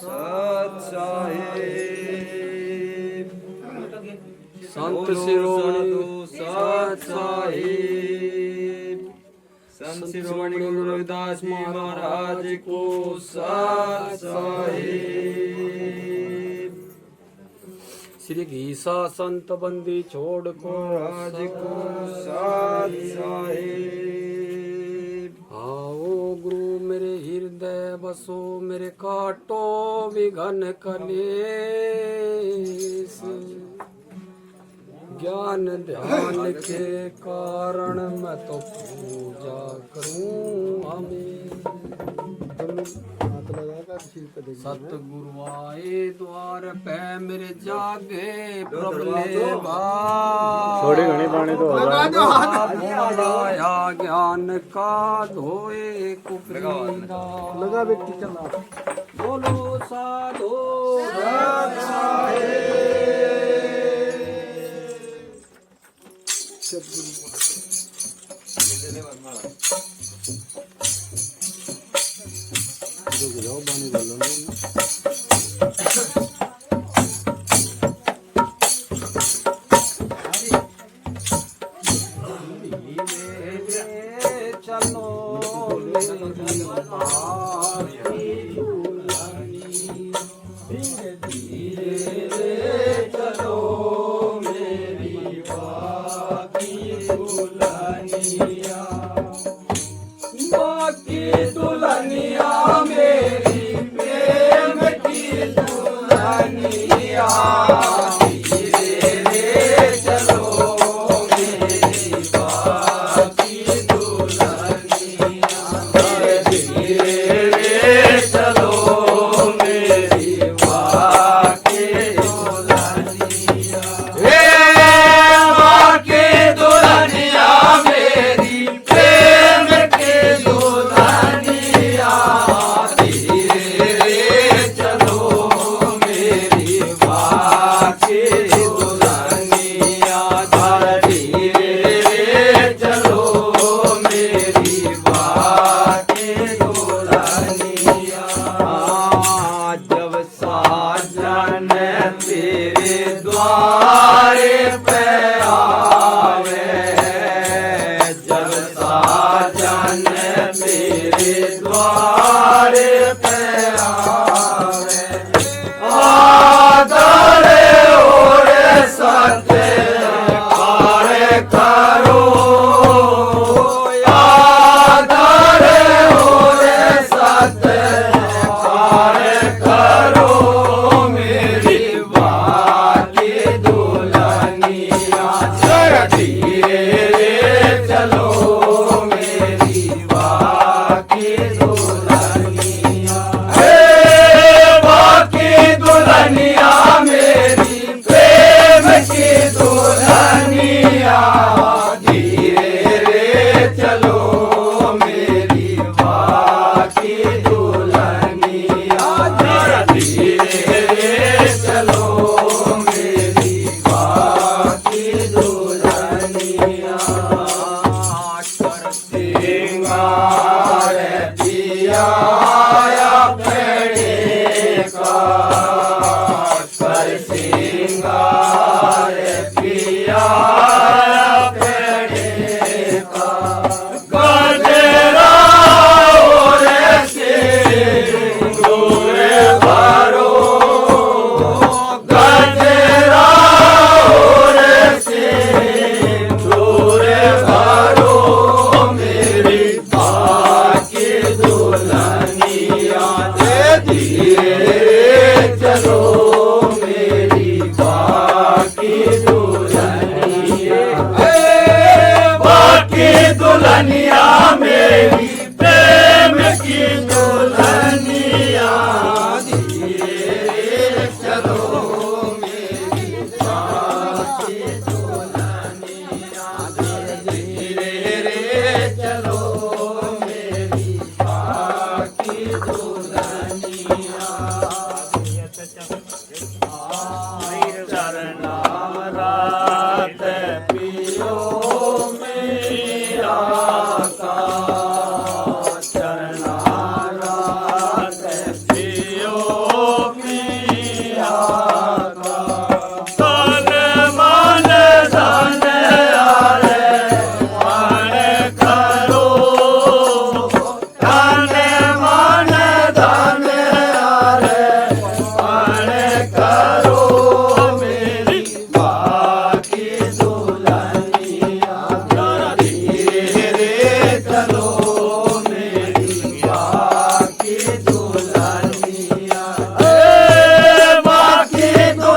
सत साहिब संत शिरोमणि सत साहिब संत शिरोमणि गुरु रविदास जी महाराज को सत साहिब श्री घीसा संत बंदी छोड़ को महाराज को सत साहिब आओ गुरु मेरे हृदय बसो मेरे काटो विघन कलेस ज्ञान ध्यान के कारण मैं तो पूजा करूं हमें सतगुरु आए द्वार पे मेरे जागे प्रभले थोड़ी घनी पानी तो होगा आया ज्ञान का धोए कुकरीरा लगा व्यक्ति चला बोलो साधो पानी डालो ना चलो धीरे धीरे चलो मेरी बाकी दुल्हनिया बाकी दुल्हनिया मेरी प्रेम की दुल्हनिया धीरे रे चलो मेरी बाकी दुल्हनिया धीरे रे चलो मेरी बाकी दुल्हनिया हे बाकी दुल्हनिया मेरी प्रेम की दुल्हनिया धीरे रे चलो मेरी बाकी दुल्हनिया धीरे रे चलो मेरी बाकी दुल्हनिया जब साजन तेरे द्वारे पे आवे जब साजन मेरे द्वारे पे आवे आदर और सत्कार करो आदर और सत्कार करो मेरी बाकी दुल्हनिया धीरे रे चलो मेरी बाकी दुल्हनिया हे बाकी दुल्हनिया मेरी प्रेम की दुल्हनिया धीरे रे चलो मेरी बाकी दुल्हनिया धीरे रे चलो मेरी बाकी दुल्हनिया कर सिंगार दिया अपने का कर सिंगार दिया अपने का गजरा और सिंदूर भरो गजरा और सिंदूर भरो मेरी बाकी दुल्हनिया धीरे चलो मेरी बाकी दुल्हनिया बाकी दुल्हनिया मेरी प्रेम की दुल्हनिया धीरे चलो मेरी बाकी दुल्हनिया धीरे रे चलो मेरी बाकी दुल्हनिया चरणामृत पियो मेरा का चरणामृत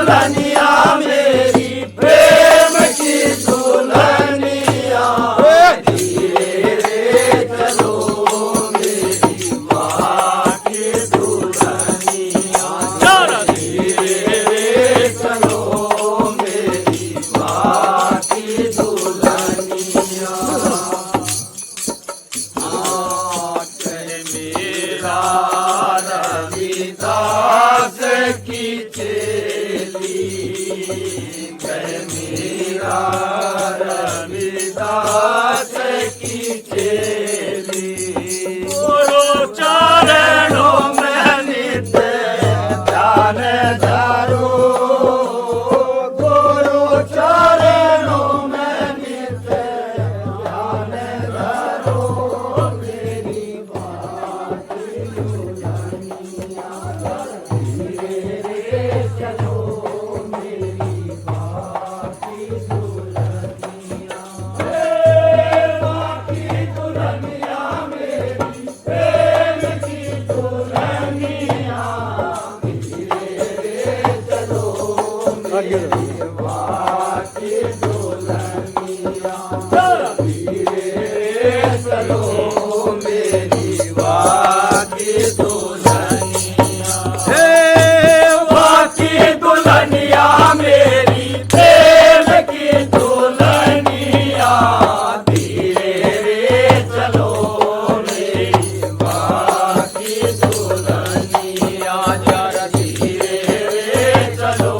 दुल्हनिया मेरी प्रेम की दुल्हनिया धीरे रे चलो मेरी माँ की दुल्हनिया धीरे रे चलो मेरी माँ की दुल्हनिया मेरा रविदास की चेली मेरा रविदास की चेली गुरु चरणों में नित्य ध्यान धरो गुरु चरणों में नित्य ध्यान धरो मेरी बात धीरे रे चलो मेरी बात दुल्हनिया की दुल्हनिया मेरी प्रेम की दुल्हनिया धीरे रे चलो मेरी बात दुल्हनिया धीरे रे चलो मेरी बात दुल्हनिया बाकी दुल्हनिया मेरी प्रेम की दुल्हनिया धीरे रे चलो मेरी बाकी दुल्हनिया जरा धीरे रे चलो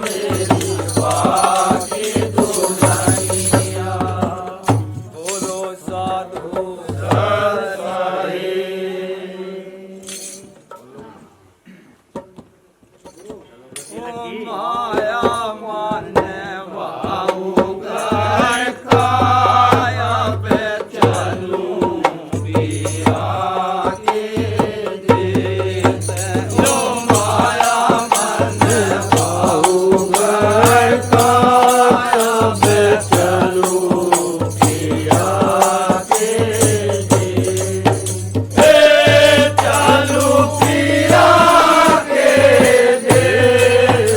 मेरी बाकी दुल्हनिया बोलो साधु सताई माया माने वाऊ घर काया पे चलूं पिया के देश जो माया माने वाऊ घर काया पे चलूं पिया के देश चलूं पिया के देश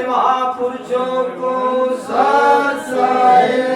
महापुरुषों को साथ साहे।